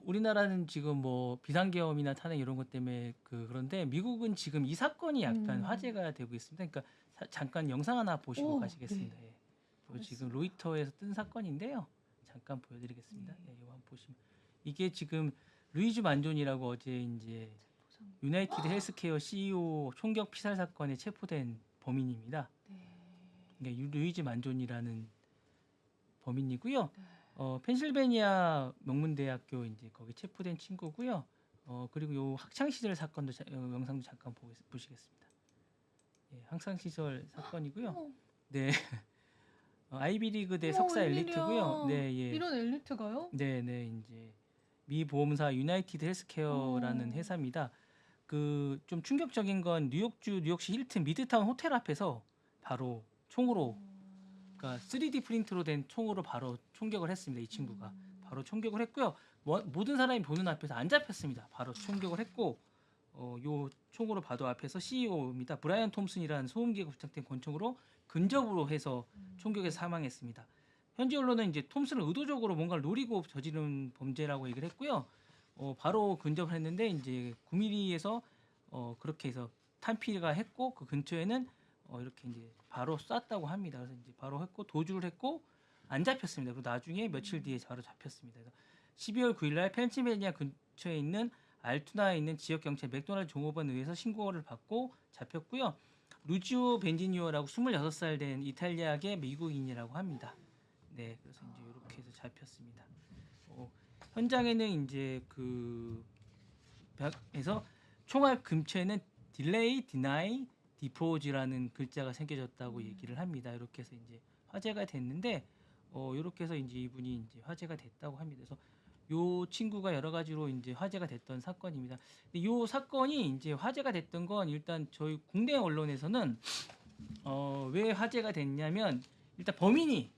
우리나라는 지금 뭐 비상계엄이나 탄핵 이런 것 때문에 그런데 미국은 지금 이 사건이 약간 화제가 되고 있습니다. 그러니까 잠깐 영상 하나 보시고 네. 가시겠습니다. 예. 지금 보겠습니다. 로이터에서 뜬 사건인데요. 잠깐 보여드리겠습니다. 네. 예, 이거 한번 보시면 이게 지금 루이즈 만존이라고 어제 이제 유나이티드 헬스케어 CEO 총격 피살 사건에 체포된 범인입니다. 그러니까 루이즈 만존이라는 범인이고요. 펜실베니아 명문대학교 이제 거기 체포된 친구고요. 그리고 요 학창 시절 사건도 영상도 잠깐 보시겠습니다. 예, 학창 시절 사건이고요. 네. 아이비리그 대 석사 엘리트고요. 네, 예. 이런 엘리트가요? 네, 네. 이제 미 보험사 유나이티드 헬스케어라는 회사입니다. 좀 충격적인 건 뉴욕시 힐튼 미드타운 호텔 앞에서 바로 총으로 그러니까 3D 프린트로 된 총으로 바로 총격을 했습니다. 이 친구가 바로 총격을 했고요. 모든 사람이 보는 앞에서 안 잡혔습니다. 바로 총격을 했고 요 총으로 봐도 앞에서 CEO입니다. 브라이언 톰슨이라는 소음기가 부착된 권총으로 근접으로 해서 총격에서 사망했습니다. 현지 언론은 이제 톰슨을 의도적으로 뭔가를 노리고 저지른 범죄라고 얘기를 했고요. 바로 근접을 했는데 이제 9mm에서 그렇게 해서 탄피가 했고 그 근처에는 이렇게 이제 바로 쐈다고 합니다. 그래서 이제 바로 했고 도주를 했고 안 잡혔습니다. 그리고 나중에 며칠 뒤에 바로 잡혔습니다. 그래서 12월 9일날 펜실베니아 근처에 있는 알투나에 있는 지역 경찰 맥도날드 종업원에 의해서 신고를 받고 잡혔고요. 루지오 벤지니오라고 26살 된 이탈리아계 미국인이라고 합니다. 네, 그래서 이제 이렇게 해서 잡혔습니다. 현장에는 이제 벽에서 총알 근처에는 딜레이, 디나이, 디포즈라는 글자가 새겨졌다고 얘기를 합니다. 이렇게 해서 이제 화제가 됐는데 이렇게 해서 이제 이분이 이제 화제가 됐다고 합니다. 그래서 요 친구가 여러 가지로 이제 화제가 됐던 사건입니다. 근데 요 사건이 이제 화제가 됐던 건 일단 저희 국내 언론에서는 왜 화제가 됐냐면 일단 범인이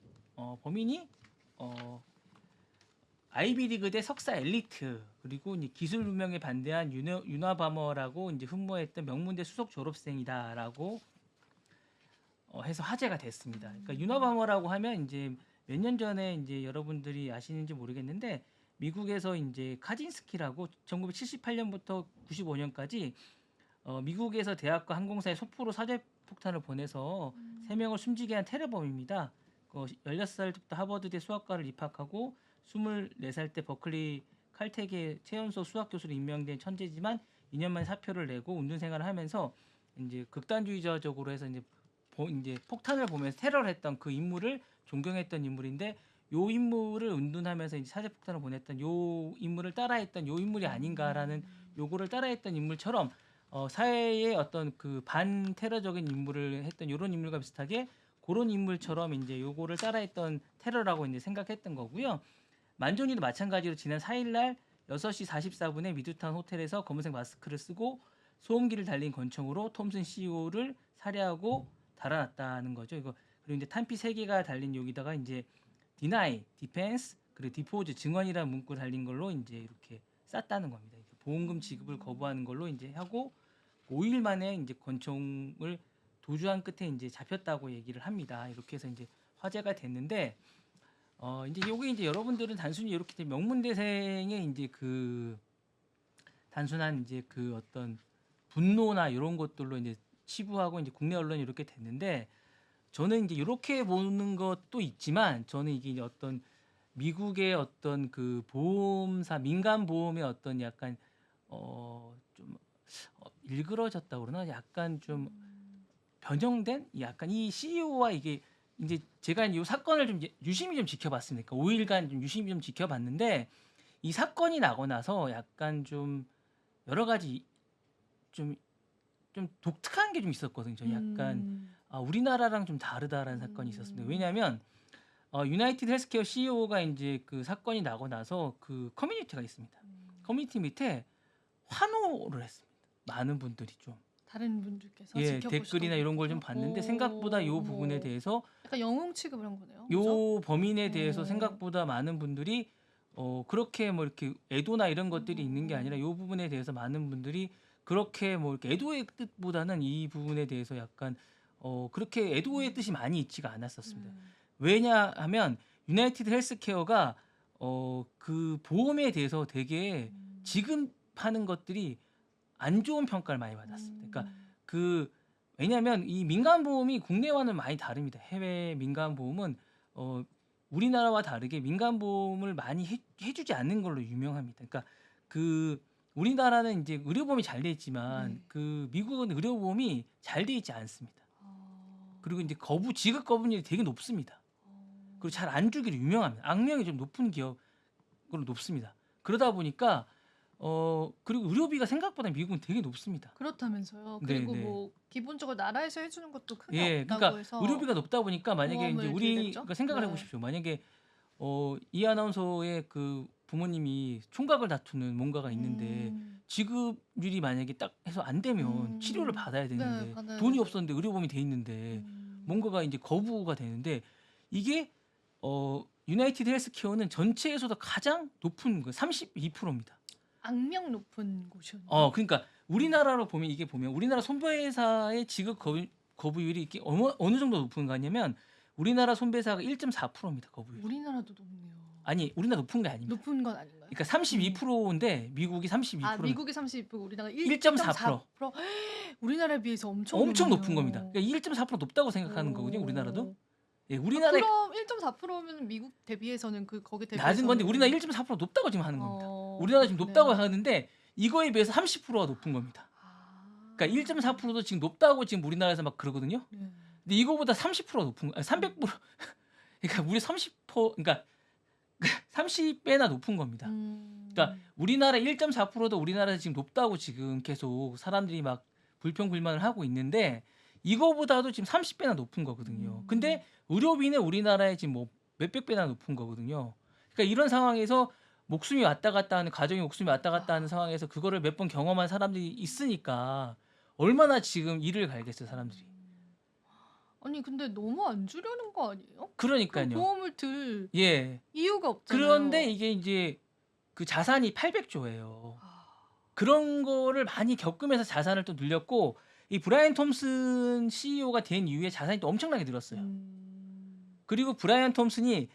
아이비리그 대 석사 엘리트 그리고 이제 기술 유명에 반대한 유나바머라고 이제 흠모했던 명문대 수석 졸업생이다라고 해서 화제가 됐습니다. 그러니까 유나바머라고 하면 이제 몇 년 전에 이제 여러분들이 아시는지 모르겠는데 미국에서 이제 카진스키라고 1978년부터 95년까지 미국에서 대학과 항공사에 소포로 사제폭탄을 보내서 3명을 숨지게 한 테러범입니다. 16살부터 하버드대 수학과를 입학하고 24살 때 버클리 칼텍의 최연소 수학 교수로 임명된 천재지만 2년 만에 사표를 내고 운동 생활을 하면서 이제 극단주의자적으로 해서 이제 폭탄을 보면서 테러를 했던 그 인물을 존경했던 인물인데 요 인물을 은둔하면서 이제 사제폭탄을 보냈던 요 인물을 따라했던 요 인물이 아닌가라는 요거를 따라했던 인물처럼 사회의 어떤 그 반테러적인 인물을 했던 요런 인물과 비슷하게 그런 인물처럼 이제 요거를 따라했던 테러라고 이제 생각했던 거고요. 만존이도 마찬가지로 지난 4일날 6시 44분에 미드타운 호텔에서 검은색 마스크를 쓰고 소음기를 달린 권총으로 톰슨 CEO를 살해하고 달아났다는 거죠. 그리고 이제 탄피 3개가 달린 여기다가 이제 deny, defense, 그리고 depose 증언이라는 문구를 달린 걸로 이제 이렇게 쌌다는 겁니다. 보험금 지급을 거부하는 걸로 이제 하고 5일 만에 이제 권총을 도주한 끝에 이제 잡혔다고 얘기를 합니다. 이렇게 해서 이제 화제가 됐는데 이제 요게 이제 여러분들은 단순히 이렇게 명문대생의 이제 단순한 이제 어떤 분노나 이런 것들로 이제 치부하고 이제 국내 언론이 이렇게 됐는데 저는 이제 이렇게 보는 것도 있지만 저는 이게 어떤 미국의 어떤 보험사 민간 보험의 어떤 약간 좀 일그러졌다고 그러나 약간 좀 변형된 약간 이 CEO와 이게 이제 제가 이 사건을 좀 유심히 좀 지켜봤습니다. 그러니까 5일간 좀 유심히 좀 지켜봤는데 이 사건이 나고 나서 약간 좀 여러 가지 좀 독특한 게 좀 있었거든요. 저 약간 우리나라랑 좀 다르다라는 사건이 있었습니다. 왜냐하면 유나이티드 헬스케어 CEO가 이제 사건이 나고 나서 커뮤니티가 있습니다. 커뮤니티 밑에 환호를 했습니다. 많은 분들이 좀 다른 분들께서 댓글이나 이런 걸 좀 봤는데 생각보다 이 부분에 대해서 약간 영웅 취급을 한 거네요. 이 그죠? 범인에 대해서 생각보다 많은 분들이 그렇게 뭐 이렇게 애도나 이런 것들이 있는 게 아니라 이 부분에 대해서 많은 분들이 그렇게 뭐 이렇게 애도의 뜻보다는 이 부분에 대해서 약간 그렇게 애도의 뜻이 많이 있지가 않았었습니다. 왜냐하면 유나이티드 헬스케어가 그 보험에 대해서 되게 지급하는 것들이 안 좋은 평가를 많이 받았습니다. 그러니까 왜냐하면 이 민간 보험이 국내와는 많이 다릅니다. 해외 민간 보험은 우리나라와 다르게 민간 보험을 많이 해주지 않는 걸로 유명합니다. 그러니까 우리나라는 이제 의료보험이 잘 돼 있지만 네. 미국은 의료보험이 잘 돼 있지 않습니다. 아. 그리고 이제 지급 거부율이 되게 높습니다. 그리고 잘 안 주기로 유명합니다. 악명이 좀 높은 기업으로 높습니다. 그러다 보니까 그리고 의료비가 생각보다 미국은 되게 높습니다. 그렇다면서요. 네, 그리고 네. 뭐 기본적으로 나라에서 해주는 것도 크게 예, 없다고 그러니까 해서 의료비가 높다 보니까 만약에 이제 보험을 우리가 들겠죠? 생각을 네. 해보십시오. 만약에 이 아나운서의 그 부모님이 총각을 다투는 뭔가가 있는데 지급률이 만약에 딱 해서 안 되면 치료를 받아야 되는데 네, 받아야 돈이 되죠. 없었는데 의료보험이 돼 있는데 뭔가가 이제 거부가 되는데 이게 유나이티드 헬스케어는 전체에서도 가장 높은 거 32%입니다. 악명 높은 곳이었네요. 그러니까 우리나라로 보면 우리나라 손배사의 지급 거부율이 이렇게 어느 정도 높은가 하냐면 우리나라 손배사가 1.4%입니다. 거부율. 우리나라도 높네요. 아니, 우리나라 높은 게 아닙니다. 높은 건 아닌가요? 그러니까 32%인데 미국이 32%. 아, 미국이 32%, 우리나라가 1.4%. 1.4%. 우리나라에 비해서 엄청 엄청 높네요. 높은 겁니다. 그러니까 1.4% 높다고 생각하는 거거든요. 우리나라도. 예, 우리나라 우리나라 그럼 1.4%면 미국 대비해서는 거기 대비해서 낮은 건데 우리나라 1.4% 높다고 지금 하는 겁니다. 우리나라 지금 그렇네요. 높다고 하는데 이거에 비해서 30%가 높은 겁니다. 그러니까 1.4%도 지금 높다고 지금 우리나라에서 막 그러거든요. 네. 근데 이거보다 30%가 높은 거, 300%. 그러니까 우리 그러니까 30배나 높은 겁니다. 그러니까 우리나라 1.4%도 우리나라에서 지금 높다고 지금 계속 사람들이 막 불평불만을 하고 있는데 이거보다도 지금 30배나 높은 거거든요. 근데 의료비는 우리나라에 지금 뭐 몇백 배나 높은 거거든요. 그러니까 이런 상황에서 목숨이 왔다 갔다 하는 가정의 목숨이 왔다 갔다 하는 상황에서 그거를 몇 번 경험한 사람들이 있으니까 얼마나 지금 이를 갈겠어요, 사람들이. 아니 근데 너무 안 주려는 거 아니에요? 그럼 그러니까요. 보험을 들 예. 이유가 없잖아요. 그런데 이게 이제 그 자산이 800조예요. 그런 거를 많이 겪으면서 자산을 또 늘렸고 이 브라이언 톰슨 CEO가 된 이후에 자산이 또 엄청나게 늘었어요. 그리고 브라이언 톰슨이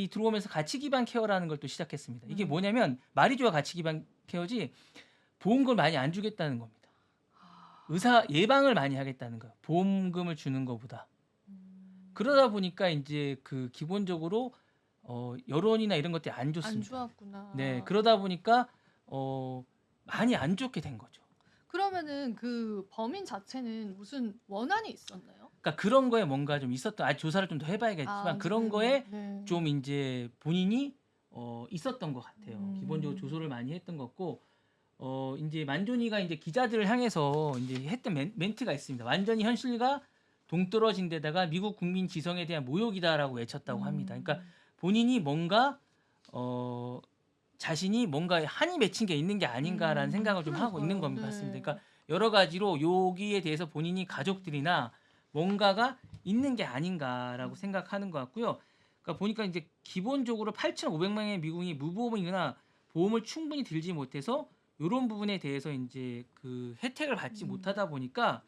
들어오면서 가치 기반 케어라는 걸 또 시작했습니다. 이게 뭐냐면 말이 좋아 가치 기반 케어지 보험금을 많이 안 주겠다는 겁니다. 의사 예방을 많이 하겠다는 거예요. 보험금을 주는 것보다. 그러다 보니까 이제 기본적으로 여론이나 이런 것들이 안 좋습니다. 안 좋았구나. 네, 그러다 보니까 많이 안 좋게 된 거죠. 그러면은 그 범인 자체는 무슨 원한이 있었나요? 그러니까 그런 거에 뭔가 좀 있었던, 조사를 좀 더 해봐야겠지만 그런 거에 좀 이제 본인이 있었던 것 같아요. 기본적으로 조소를 많이 했던 것 같고, 이제 만조니가 이제 기자들을 향해서 이제 했던 멘트가 있습니다. 완전히 현실과 동떨어진 데다가 미국 국민 지성에 대한 모욕이다라고 외쳤다고 합니다. 그러니까 본인이 뭔가 자신이 뭔가 한이 맺힌 게 있는 게 아닌가라는 생각을 좀 하고 있는 것 같습니다. 그러니까 여러 가지로 여기에 대해서 본인이 가족들이나 뭔가가 있는 게 아닌가라고 생각하는 것 같고요. 그러니까 보니까 이제 기본적으로 8,500만의 미국인이 무보험이나 보험을 충분히 들지 못해서 이런 부분에 대해서 이제 그 혜택을 받지 못하다 보니까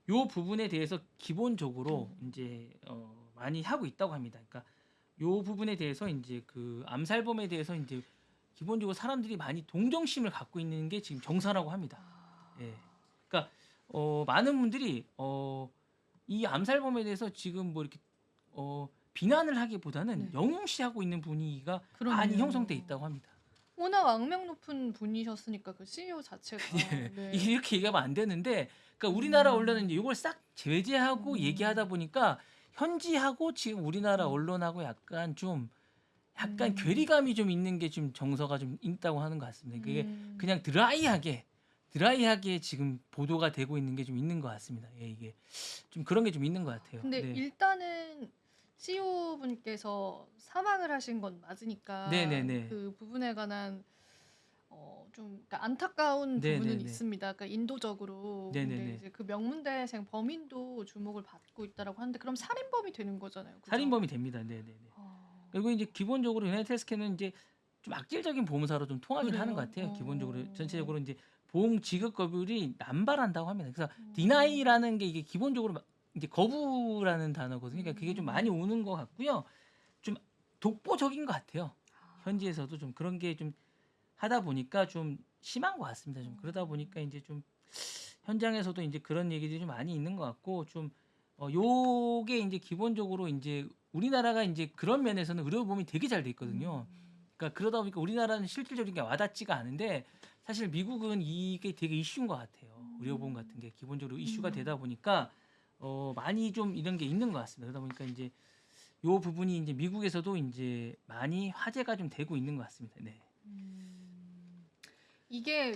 요 부분에 대해서 기본적으로 이제 많이 하고 있다고 합니다. 그러니까 요 부분에 대해서 이제 그 암살범에 대해서 이제 기본적으로 사람들이 많이 동정심을 갖고 있는 게 지금 정사라고 합니다. 예. 그러니까 많은 분들이 이 암살범에 대해서 지금 뭐 이렇게 비난을 하기보다는 영웅시하고 있는 분위기가 많이 형성돼 있다고 합니다. 워낙 악명 높은 분이셨으니까 그 CEO 자체가 이렇게 얘기하면 안 되는데, 그러니까 우리나라 언론은 이제 이걸 싹 제재하고 얘기하다 보니까 현지하고 지금 우리나라 언론하고 약간 괴리감이 좀 있는 게 좀 정서가 좀 있다고 하는 것 같습니다. 그게 그냥 드라이하게 지금 보도가 되고 있는 게 좀 있는 것 같습니다. 예, 이게 좀 그런 게 좀 있는 것 같아요. 근데 일단은 CEO 분께서 사망을 하신 건 맞으니까 네네네. 그 부분에 관한 좀 그러니까 안타까운 부분은 있습니다. 그러니까 인도적으로. 근데 이제 그 명문대생 범인도 주목을 받고 있다라고 하는데 그럼 살인범이 되는 거잖아요. 그죠? 살인범이 됩니다. 네네네. 그리고 이제 기본적으로 유나이티드 헬스케어는 이제 좀 악질적인 보험사로 좀 통하긴 하는 것 같아요. 기본적으로 전체적으로 이제 보험 지급 거부율이 남발한다고 합니다. 그래서 디나이라는 게 이게 기본적으로 이제 거부라는 단어거든요. 그러니까 그게 좀 많이 오는 것 같고요. 좀 독보적인 것 같아요. 현지에서도 좀 그런 게 좀 하다 보니까 좀 심한 것 같습니다. 좀 그러다 보니까 이제 좀 현장에서도 이제 그런 얘기들이 좀 많이 있는 것 같고 좀 요게 이제 기본적으로 이제 우리나라가 이제 그런 면에서는 의료보험이 되게 잘 돼 있거든요. 그러니까 그러다 보니까 우리나라는 실질적인 게 와닿지가 않은데 사실 미국은 이게 되게 이슈인 것 같아요. 의료보험 같은 게 기본적으로 이슈가 되다 보니까 많이 좀 이런 게 있는 것 같습니다. 그러다 보니까 이제 요 부분이 이제 미국에서도 이제 많이 화제가 좀 되고 있는 것 같습니다. 네. 이게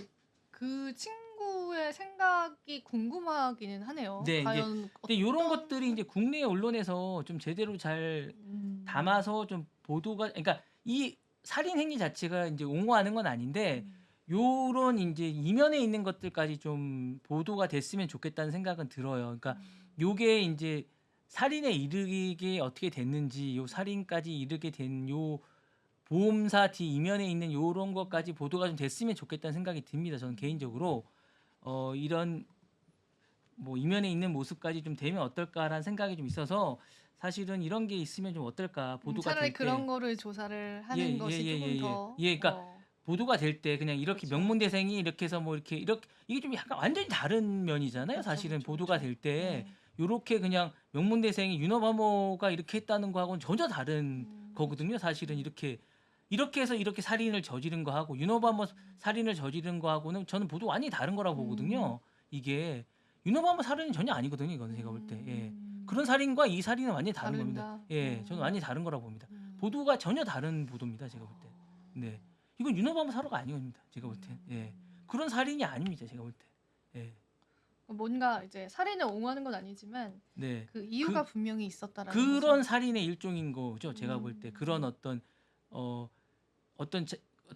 그 친구의 생각이 궁금하기는 하네요. 네, 이제 과연 근데 이런 어떤 것들이 이제 국내 언론에서 좀 제대로 잘 담아서 좀 보도가, 그러니까 이 살인 행위 자체가 이제 옹호하는 건 아닌데 요런 이제 이면에 있는 것들까지 좀 보도가 됐으면 좋겠다는 생각은 들어요. 그러니까 요게 이제 살인에 이르게 어떻게 됐는지, 요 살인까지 이르게 된 요 보험사 뒤 이면에 있는 요런 것까지 보도가 좀 됐으면 좋겠다는 생각이 듭니다. 저는 개인적으로 이런 뭐 이면에 있는 모습까지 좀 되면 어떨까라는 생각이 좀 있어서 사실은 이런 게 있으면 좀 어떨까 보도가 차라리 될 때. 그런 거를 조사를 하는 예, 것이 조금 더 그러니까 보도가 될 때 그냥 이렇게 그렇죠. 명문대생이 이렇게 해서 뭐 이렇게 이게 좀 약간 완전히 다른 면이잖아요. 그렇죠, 사실은 그렇죠, 보도가 그렇죠. 될 때 네. 요렇게 그냥 명문대생이 윤호바모가 이렇게 했다는 거하고는 전혀 다른 거거든요. 사실은 이렇게 해서 이렇게 살인을 저지른 거하고 윤호바모 살인을 저지른 거하고는 저는 보도 완전히 다른 거라고 보거든요. 이게 윤호바모 살인은 전혀 아니거든요. 이거는 제가 볼 때. 예. 그런 살인과 이 살인은 완전히 다른 겁니다. 다른다. 예, 저는 완전히 다른 거라고 봅니다. 보도가 전혀 다른 보도입니다. 제가 볼 때. 네. 이건 윤호바모 사로가 아니겁니다. 제가 볼 때. 예. 그런 살인이 아닙니다. 제가 볼 때. 예. 뭔가 이제 살인을 옹호하는 건 아니지만 네. 그 이유가 분명히 있었다라는 그런 거죠. 살인의 일종인 거죠. 제가 볼 때. 그런 어떤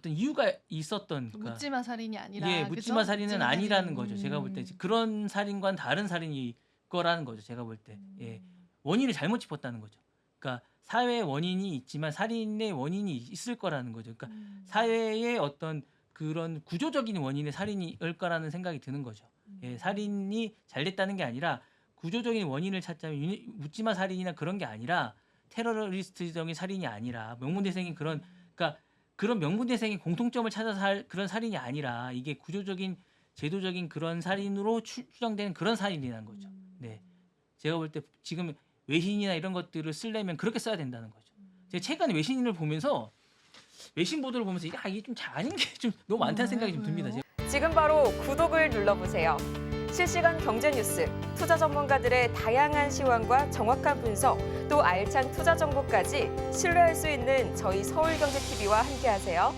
이유가 있었던, 그러니까 묻지마 살인이 아니라 예, 묻지마 그죠? 살인은 묻지마 아니라는 살인. 거죠. 제가 볼 때. 그런 살인과는 다른 살인이 거라는 거죠. 제가 볼 때. 예. 원인을 잘못 짚었다는 거죠. 그러니까 사회의 원인이 있지만 살인의 원인이 있을 거라는 거죠. 그러니까 사회의 어떤 그런 구조적인 원인의 살인일 거라는 생각이 드는 거죠. 예, 살인이 잘 됐다는 게 아니라 구조적인 원인을 찾자면 묻지마 살인이나 그런 게 아니라 테러리스트적인 살인이 아니라 명문대생이 그러니까 그런 명문대생이 공통점을 찾아서 그런 살인이 아니라 이게 구조적인 제도적인 그런 살인으로 추정되는 그런 살인이라는 거죠. 네, 제가 볼 때 지금 외신이나 이런 것들을 쓰려면 그렇게 써야 된다는 거죠. 제가 최근에 외신을 보면서 외신 보도를 보면서 이게 좀 아닌 게 좀 너무 많다는 생각이 좀 듭니다. 지금 바로 구독을 눌러보세요. 실시간 경제 뉴스, 투자 전문가들의 다양한 시황과 정확한 분석, 또 알찬 투자 정보까지 신뢰할 수 있는 저희 서울경제TV와 함께하세요.